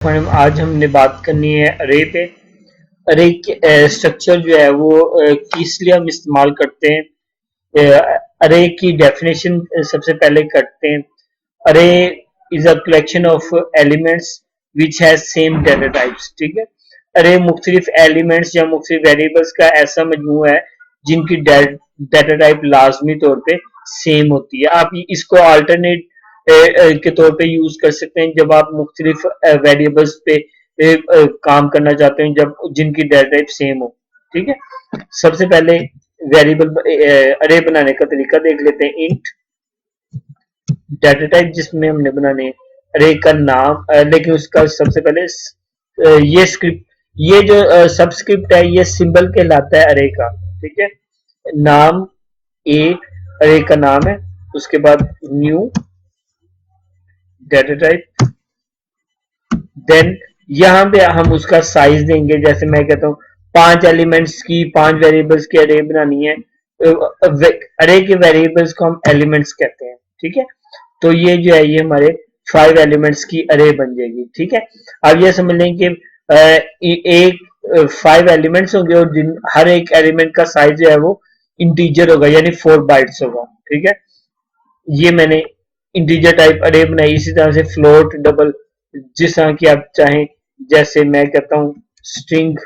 Madam आज हमने बात करनी है अरे पे। अरे स्ट्रक्चर जो है वो किस लिए हम इस्तेमाल करते हैं। अरे की डेफिनेशन सबसे पहले करते हैं। अरे is a collection of elements which has same data types. ठीक है, अरे मुख्तलिफ एलिमेंट्स या मुख्तलिफ वेरिएबल्स का ऐसा मजमूआ है जिनकी डाटा टाइप लाजमी तौर पे सेम होती है। आप इसको अल्टरनेट के तौर पे यूज कर सकते हैं जब आप मुख्तलिफ वेरिएबल्स पे काम करना चाहते हैं जब जिनकी डाटा टाइप सेम हो। ठीक है, सबसे पहले वेरिएबल अरे बनाने का तरीका देख लेते हैं। इंट डाटा टाइप जिसमें हमने बनाने अरे का नाम, लेकिन उसका सबसे पहले ये स्क्रिप्ट, ये जो सबस्क्रिप्ट है ये सिंबल कहलाता है अरे का। ठीक है, नाम ए अरे का नाम है, उसके बाद न्यू डाटा टाइप, देन यहाँ पे हम उसका साइज देंगे। जैसे मैं कहता हूँ 5 एलिमेंट्स की 5 वेरिएबल्स की अरे बनानी है, अरे के वेरिएबल्स को हम एलिमेंट्स कहते हैं। ठीक है, तो ये जो है ये हमारे 5 एलिमेंट्स की अरे बन जाएगी। ठीक है, अब ये समझ लें कि एक 5 एलिमेंट्स होंगे और जिन हर एक एलिमेंट का साइज जो है वो इंटीजर होगा, यानी 4 बाइट्स होगा। ठीक है, ये मैंने इंटीजर टाइप अरे बनाई। इसी तरह से फ्लोट, डबल, जिस तरह की आप चाहें। जैसे मैं कहता हूं स्ट्रिंग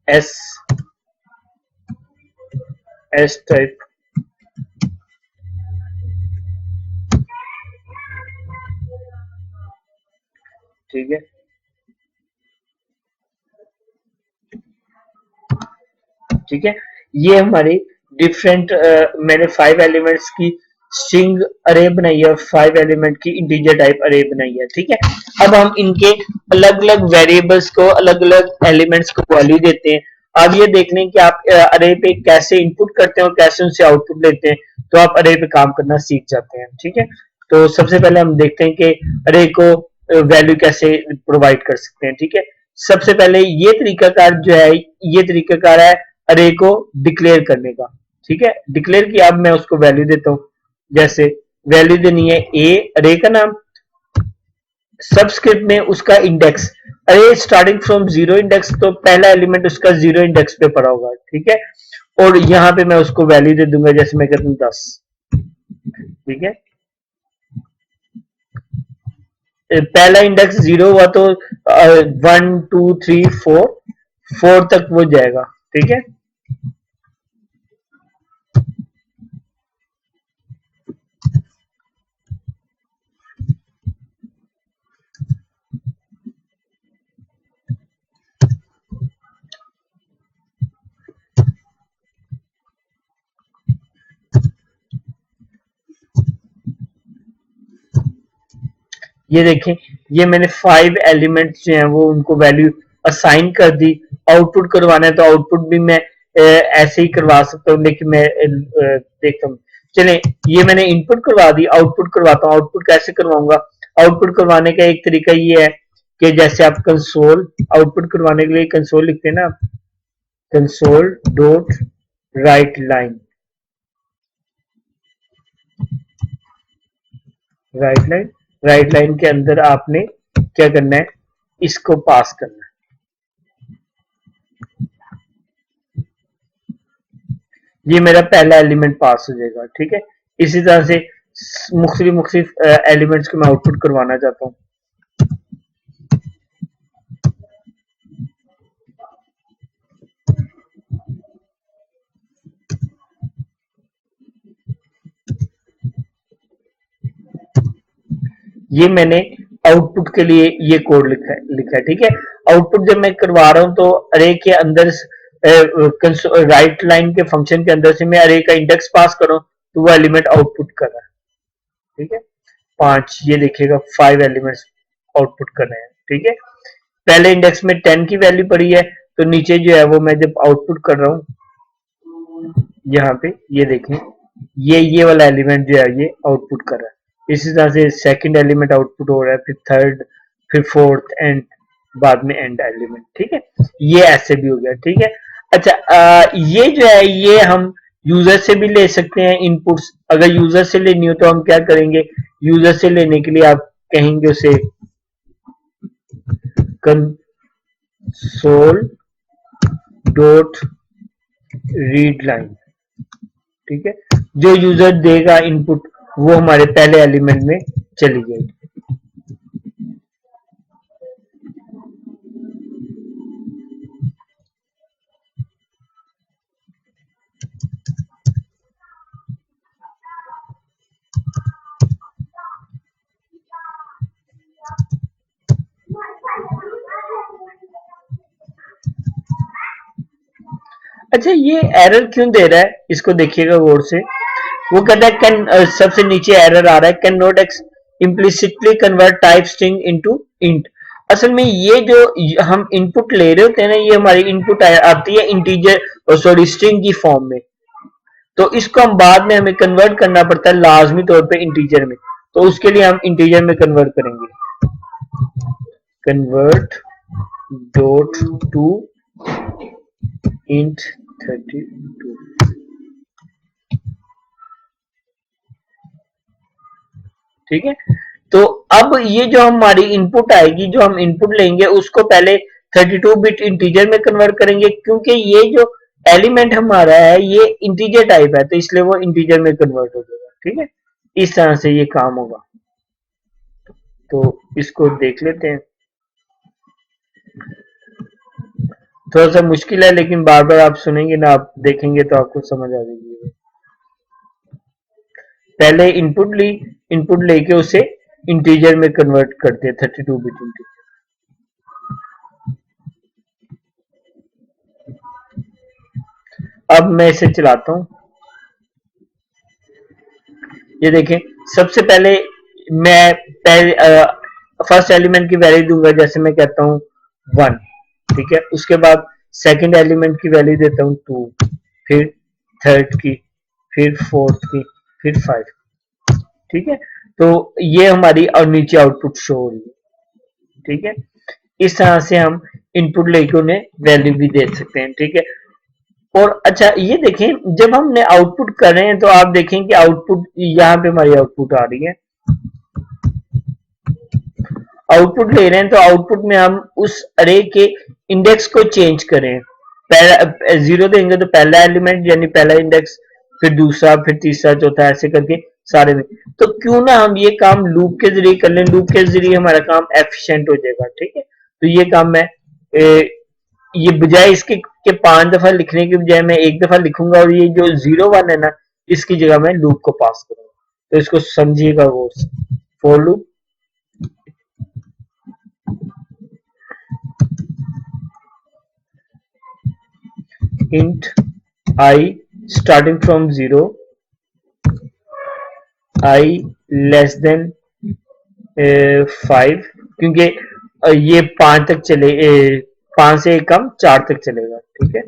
एस एस टाइप। ठीक है, ठीक है, ये हमारी डिफरेंट मैंने 5 एलिमेंट्स की स्ट्रिंग अरे बनाई है और 5 एलिमेंट की इंटीजर टाइप अरे बनाई है। ठीक है, अब हम इनके अलग अलग वेरिएबल्स को, अलग अलग एलिमेंट्स को वैल्यू देते हैं। अब ये देख लें कि आप अरे पे कैसे इनपुट करते हैं और कैसे उनसे आउटपुट लेते हैं, तो आप अरे पे काम करना सीख जाते हैं। ठीक है, तो सबसे पहले हम देखते हैं कि अरे को वैल्यू कैसे प्रोवाइड कर सकते हैं। ठीक है, सबसे पहले ये तरीकाकार जो है, ये तरीकाकार है अरे को डिक्लेयर करने का। ठीक है, डिक्लेयर किया, अब मैं उसको वैल्यू देता हूं। जैसे वैल्यू देनी है ए अरे का नाम, सबस्क्रिप्ट में उसका इंडेक्स। अरे स्टार्टिंग फ्रॉम जीरो इंडेक्स, तो पहला एलिमेंट उसका जीरो इंडेक्स पे पड़ा होगा। ठीक है, और यहां पे मैं उसको वैल्यू दे दूंगा, जैसे मैं कहता हूं 10। ठीक है, पहला इंडेक्स जीरो हुआ तो 1 2 3 4 4 तक वो जाएगा। ठीक है, ये देखें, ये मैंने 5 एलिमेंट्स जो हैं वो उनको वैल्यू असाइन कर दी। आउटपुट करवाना है तो आउटपुट भी मैं ऐसे ही करवा सकता हूँ, लेकिन मैं देखता हूँ। चले, ये मैंने इनपुट करवा दी, आउटपुट करवाता हूँ। आउटपुट कैसे करवाऊंगा? आउटपुट करवाने का एक तरीका ये है कि जैसे आप कंसोल, आउटपुट करवाने के लिए कंसोल लिखते हैं ना, console dot right line, right line, right line के अंदर आपने क्या करना है, इसको पास करना है। ये मेरा पहला एलिमेंट पास हो जाएगा। ठीक है, इसी तरह से मुख्तलिफ मुख्तलिफ एलिमेंट्स को मैं आउटपुट करवाना चाहता हूँ। ये मैंने आउटपुट के लिए ये कोड लिखा है। ठीक है, आउटपुट जब मैं करवा रहा हूं तो अरे के अंदर राइट लाइन के फंक्शन के अंदर से मैं अरे का इंडेक्स पास कर रहा हूं, तो वो एलिमेंट आउटपुट कर रहा है। ठीक है, 5, ये देखिएगा 5 एलिमेंट्स आउटपुट कर रहे हैं। ठीक है, पहले इंडेक्स में 10 की वैल्यू पड़ी है, तो नीचे जो है वो मैं जब आउटपुट कर रहा हूँ, यहाँ पे ये देखें, ये वाला एलिमेंट जो है ये आउटपुट कर रहा है। इसी तरह से सेकंड एलिमेंट आउटपुट हो रहा है, फिर थर्ड, फिर फोर्थ, एंड बाद में एंड एलिमेंट। ठीक है, ये ऐसे भी हो गया। ठीक है, अच्छा, ये जो है ये हम यूजर से भी ले सकते हैं इनपुट्स। अगर यूजर से लेनी हो तो हम क्या करेंगे, यूजर से लेने के लिए आप कहेंगे उसे कंसोल डॉट रीड लाइन। ठीक है, जो यूजर देगा इनपुट वो हमारे पहले एलिमेंट में चली जाएगी। अच्छा, ये एरर क्यों दे रहा है, इसको देखिएगा गौर से। वो कहता है कैन, सबसे नीचे एरर आ रहा है, can not implicitly convert type string into int. असल में ये जो हम इनपुट ले रहे होते हैं ना, ये हमारी इनपुट आती है इंटीजर सॉरी स्ट्रिंग की फॉर्म में। तो इसको हम बाद में हमें कन्वर्ट करना पड़ता है लाजमी तौर पे इंटीजर में। तो उसके लिए हम इंटीजर में कन्वर्ट करेंगे, कन्वर्ट डॉट टू इंट 32। ठीक है, तो अब ये जो हमारी इनपुट आएगी, जो हम इनपुट लेंगे उसको पहले 32 बिट इंटीजर में कन्वर्ट करेंगे, क्योंकि ये जो एलिमेंट हमारा है ये इंटीजर टाइप है, तो इसलिए वो इंटीजर में कन्वर्ट हो जाएगा। ठीक है, इस तरह से ये काम होगा। तो इसको देख लेते हैं, थोड़ा सा मुश्किल है लेकिन बार बार आप सुनेंगे ना, आप देखेंगे तो आपको समझ आ जाएगी। पहले इनपुट लेके उसे इंटीजर में कन्वर्ट करते हैं, 32 बिट इंटीजर। अब मैं इसे चलाता हूं, ये देखें। सबसे पहले मैं फर्स्ट एलिमेंट की वैल्यू दूंगा, जैसे मैं कहता हूं 1। ठीक है, उसके बाद सेकंड एलिमेंट की वैल्यू देता हूं 2, फिर थर्ड की, फिर फोर्थ की, फिर 5। ठीक है, तो ये हमारी और नीचे आउटपुट शो हो रही है। ठीक है, इस तरह से हम इनपुट लेके उन्हें वैल्यू भी दे सकते हैं। ठीक है, और अच्छा ये देखें, जब हमने आउटपुट कर रहे हैं तो आप देखें कि आउटपुट यहाँ पे हमारी आउटपुट आ रही है, आउटपुट ले रहे हैं, तो आउटपुट में हम उस अरे के इंडेक्स को चेंज करें। पहला 0 देंगे तो पहला एलिमेंट यानी पहला इंडेक्स, फिर दूसरा, फिर तीसरा, चौथा, ऐसे करके सारे में। तो क्यों ना हम ये काम लूप के जरिए कर लें, लूप के जरिए हमारा काम एफिशिएंट हो जाएगा। ठीक है, तो ये काम मैं ये बजाय इसके के 5 दफा लिखने की बजाय मैं एक दफा लिखूंगा, और ये जो 0 1 है ना, इसकी जगह मैं लूप को पास करूंगा। तो इसको समझिएगा वो for loop int I starting from 0, I less than 5, क्योंकि ये 5 तक चले, 5 से कम 4 तक चलेगा। ठीक है,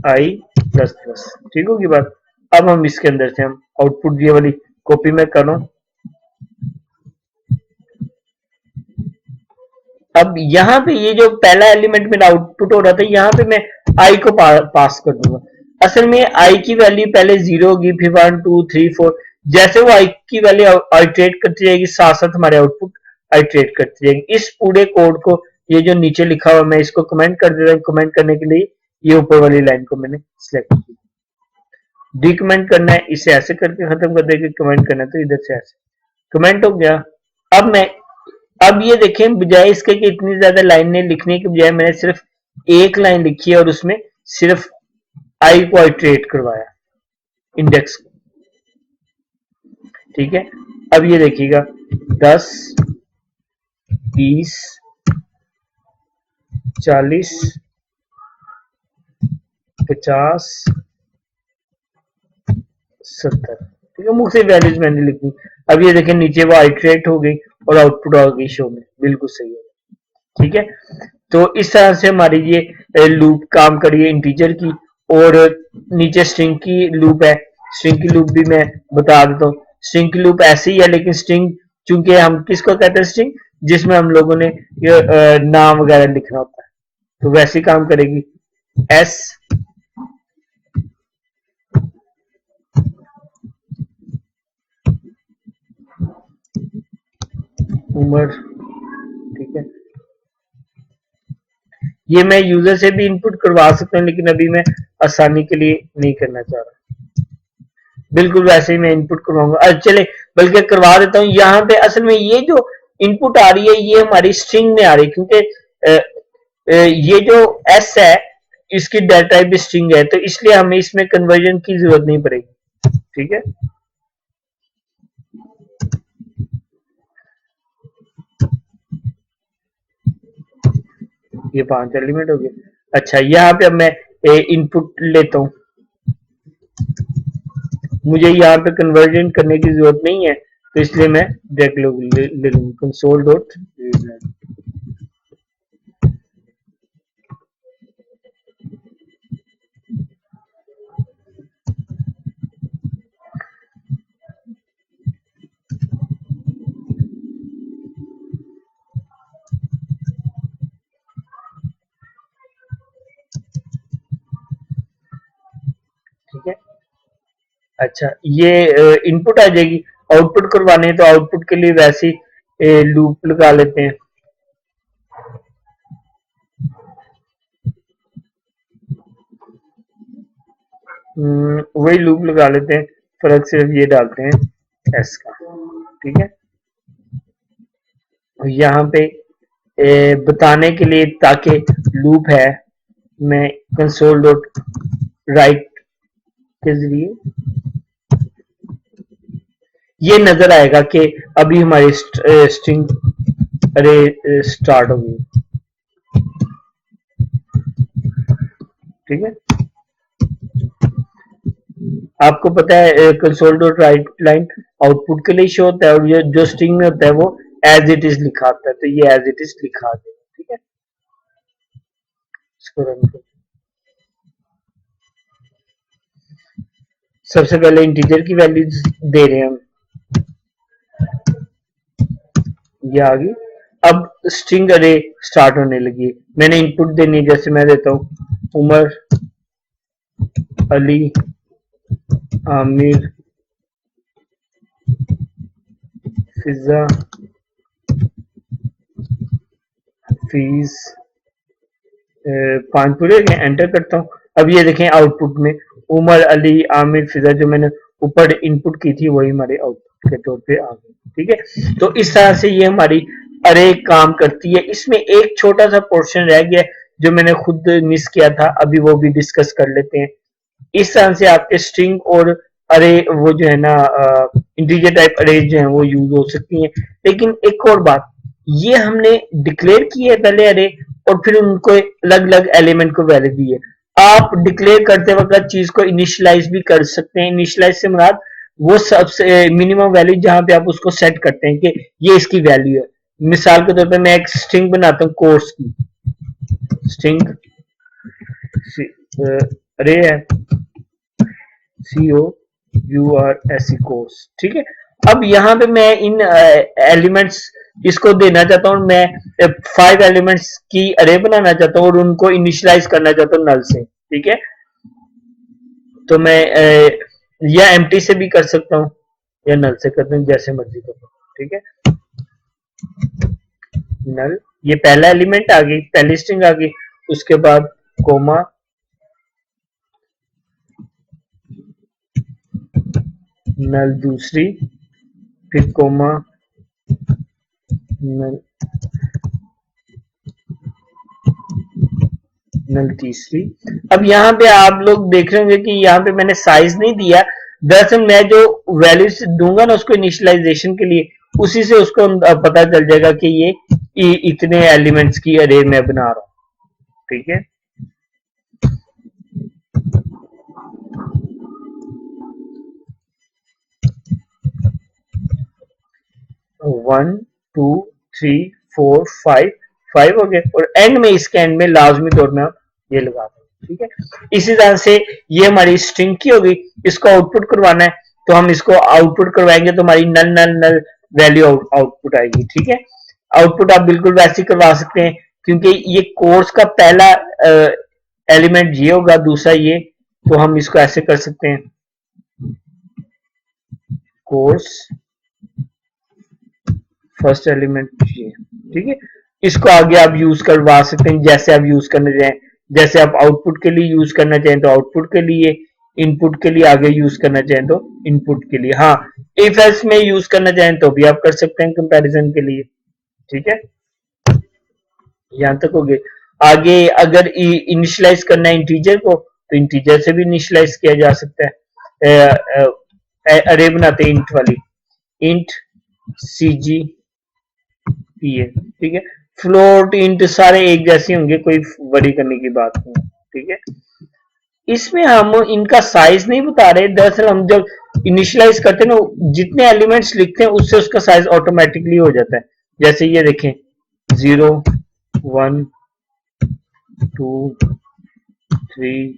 I प्लस प्लस। ठीक होगी बात। अब हम इसके अंदर से हम आउटपुट ये वाली कॉपी में करूं। अब यहाँ पे ये जो पहला एलिमेंट मेरा आउटपुट हो रहा था, यहाँ पे मैं आई को पास कर दूंगा। असल में आई की वैल्यू पहले 0 होगी, फिर 1 2 3 4, जैसे वो आई की वैल्यू आइट्रेट करती जाएगी, साथ साथ हमारे आउटपुट आइट्रेट करती जाएगी। इस पूरे कोड को, ये जो नीचे लिखा हुआ, मैं इसको कमेंट कर देता हूँ। कमेंट करने के लिए ये ऊपर वाली लाइन को मैंने सिलेक्ट की। डिकमेंट करना है, इसे ऐसे करके खत्म कर देंगे। कमेंट करना है तो इधर से ऐसे कमेंट हो गया। अब मैं, अब ये देखें, बजाय इसके कि इतनी ज्यादा लाइनें लिखने के बजाय मैंने सिर्फ एक लाइन लिखी है और उसमें सिर्फ आई को आइट्रेट करवाया, इंडेक्स। ठीक है, अब ये देखिएगा 10 20 40 50 70। ठीक है, मुख से वैल्यूज मैंने लिखी। अब ये देखें नीचे वो आइट्रेट हो गई और आउटपुट आ गई शो में, बिल्कुल सही है। ठीक है, तो इस तरह से हमारी ये लूप काम करिए इंटीजर की। और नीचे स्ट्रिंग की लूप है, स्ट्रिंग की लूप भी मैं बता देता हूँ। स्ट्रिंग की लूप ऐसी ही है, लेकिन स्ट्रिंग चूंकि हम किसको कहते हैं, स्ट्रिंग जिसमें हम लोगों ने नाम वगैरह लिखना होता है, तो वैसे काम करेगी। एस उम्र, ठीक है। ये मैं यूजर से भी इनपुट करवा सकता हूँ, लेकिन अभी मैं आसानी के लिए नहीं करना चाह रहा। बिल्कुल वैसे ही मैं इनपुट करवाऊंगा। चले बल्कि करवा देता हूँ। यहाँ पे असल में ये जो इनपुट आ रही है ये हमारी स्ट्रिंग में आ रही है, क्योंकि ये जो एस है इसकी डेटा टाइप स्ट्रिंग है, तो इसलिए हमें इसमें कन्वर्जन की जरूरत नहीं पड़ेगी, ठीक है। ये 5 एलिमेंट हो गए। अच्छा, यहाँ पे अब मैं इनपुट लेता हूँ। मुझे यहाँ पे कन्वर्जन करने की जरूरत नहीं है, तो इसलिए मैं डायरेक्ट ले लूंगा कंसोल डॉट। ठीक है। अच्छा, ये इनपुट आ जाएगी। आउटपुट करवाने हैं तो आउटपुट के लिए वैसे ही लूप लगा लेते हैं। वही लूप लगा लेते हैं, फर्क सिर्फ ये डालते हैं एस का, ठीक है। और यहाँ पे बताने के लिए ताकि लूप है, मैं कंसोल डॉट राइट के जरिए ये नजर आएगा कि अभी हमारी स्ट्रिंग अरे स्टार्ट हो गई, ठीक है। आपको पता है console dot right line output के लिए शो होता है, और ये जो स्ट्रिंग में होता है वो एज इट इज लिखा होता है, तो ये एज इट इज लिखा देगा, ठीक है। इसको रन करो। सबसे पहले इंटीजर की वैल्यूज दे रहे हैं हम, ये आ गई। अब स्ट्रिंग अरे स्टार्ट होने लगी। मैंने इनपुट देनी है, जैसे मैं देता हूँ उमर, अली, आमिर, फिजा, फीस, 5 पूरे एंटर करता हूँ। अब ये देखें आउटपुट में उमर, अली, आमिर, फिजा जो मैंने ऊपर इनपुट की थी वही हमारे आउटपुट के तौर पे आ गई, ठीक है। तो इस तरह से ये हमारी अरे काम करती है। इसमें एक छोटा सा पोर्शन रह गया जो मैंने खुद मिस किया था, अभी वो भी डिस्कस कर लेते हैं। इस तरह से आपके स्ट्रिंग और अरे वो जो है ना इंटीजर टाइप अरे जो है वो यूज हो सकती हैं। लेकिन एक और बात, ये हमने डिक्लेयर की है पहले अरे, और फिर उनको अलग अलग एलिमेंट को वैल्यू दी है। आप डिक्लेयर करते वक्त चीज को इनिशियलाइज भी कर सकते हैं। इनिशियलाइज से मुराद वो सबसे मिनिमम वैल्यू जहां पे आप उसको सेट करते हैं कि ये इसकी वैल्यू है। मिसाल के तौर पे मैं एक स्ट्रिंग बनाता हूँ कोर्स की, स्ट्रिंग अरे है COURSE कोर्स, ठीक है। अब यहाँ पे मैं इन एलिमेंट्स इसको देना चाहता हूँ, मैं 5 एलिमेंट्स की अरे बनाना चाहता हूँ और उनको इनिशियलाइज करना चाहता हूँ नल से, ठीक है। तो मैं या एम्प्टी से भी कर सकता हूँ या नल से करता हूँ, जैसे मर्जी करता हूँ, ठीक है। नल, ये पहला एलिमेंट आ गई, पहली स्ट्रिंग आ गई। उसके बाद कोमा, नल दूसरी, फिर कोमा, नल, नल तीसरी। अब यहाँ पे आप लोग देख रहे होंगे कि यहाँ पे मैंने साइज नहीं दिया। दरअसल मैं जो वैल्यूज दूंगा ना उसको इनिशियलाइजेशन के लिए, उसी से उसको पता चल जाएगा कि ये इतने एलिमेंट्स की अरे मैं बना रहा हूँ, ठीक है। 1 2 3 4 5 5 हो गए, और एंड में इसके एंड में लाजमी तौर में आप ये लगा दें, ठीक है। इसी तरह से ये हमारी स्ट्रिंग की होगी। इसको आउटपुट करवाना है तो हम इसको आउटपुट करवाएंगे तो हमारी नल नल नल वैल्यू आउटपुट आएगी, ठीक है। आउटपुट आप बिल्कुल वैसे ही करवा सकते हैं, क्योंकि ये कोर्स का पहला एलिमेंट ये होगा, दूसरा ये, तो हम इसको ऐसे कर सकते हैं कोर्स फर्स्ट एलिमेंट ये, ठीक है। इसको आगे आप यूज करवा सकते हैं जैसे आप यूज करना चाहें, जैसे आप आउटपुट के लिए यूज करना चाहें तो आउटपुट के लिए, इनपुट के लिए आगे यूज करना चाहें तो इनपुट के लिए। हाँ, इफ एल्स में यूज करना चाहें तो भी आप कर सकते हैं कंपैरिजन के लिए, ठीक है। यहां तक हो गए। आगे अगर इनिशियलाइज करना है इंटीजर को तो इंटीजर से भी इनिशियलाइज किया जा सकता है। अरे बनाते हैं इंट वाली, int C G P A, ठीक है। फ्लोट इंट सारे एक जैसे होंगे, कोई वरी करने की बात नहीं, ठीक है। इसमें हम इनका साइज नहीं बता रहे, दरअसल हम जब इनिशियलाइज करते हैं ना, जितने एलिमेंट्स लिखते हैं उससे उसका साइज ऑटोमेटिकली हो जाता है। जैसे ये देखें 0 1 2 3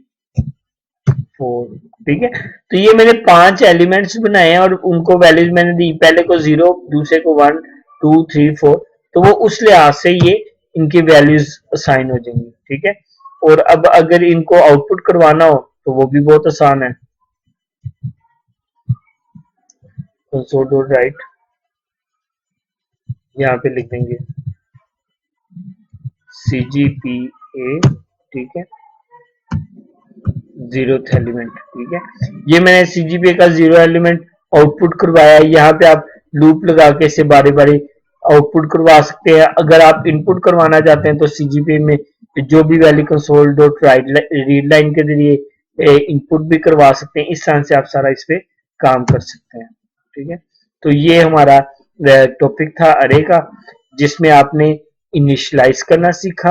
4, ठीक है। तो ये मैंने 5 एलिमेंट्स बनाए हैं और उनको वैल्यूज मैंने दी, पहले को 0, दूसरे को 1 2 3 4, तो वो उस लिहाज से ये इनकी वैल्यूज असाइन हो जाएंगी, ठीक है। और अब अगर इनको आउटपुट करवाना हो तो वो भी बहुत आसान है। कंसोल डॉट राइट, यहाँ पे लिख देंगे CGPA, ठीक है, 0th एलिमेंट, ठीक है। ये मैंने CGPA का 0 एलिमेंट आउटपुट करवाया। यहाँ पे आप लूप लगा के इसे बारी बारी आउटपुट करवा सकते हैं। अगर आप इनपुट करवाना चाहते हैं तो CGPA में जो भी value console dot right read line के जरिए इनपुट भी करवा सकते हैं। इस तरह से आप सारा इस पे काम कर सकते हैं, ठीक है। तो ये हमारा टॉपिक था अरे का, जिसमें आपने इनिशियलाइज करना सीखा,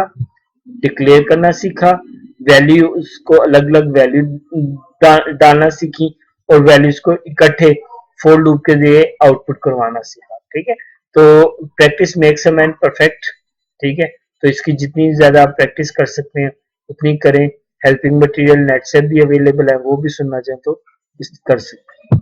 डिक्लेयर करना सीखा, वैल्यूज को अलग अलग वैल्यू डालना सीखी, और वैल्यूज को इकट्ठे फोर लूप के लिए आउटपुट करवाना सीखा, ठीक है। तो practice makes a man perfect, ठीक है। तो इसकी जितनी ज्यादा आप प्रैक्टिस कर सकते हैं उतनी करें। हेल्पिंग मटेरियल नेट से भी अवेलेबल है, वो भी सुनना चाहें तो कर सकते हैं।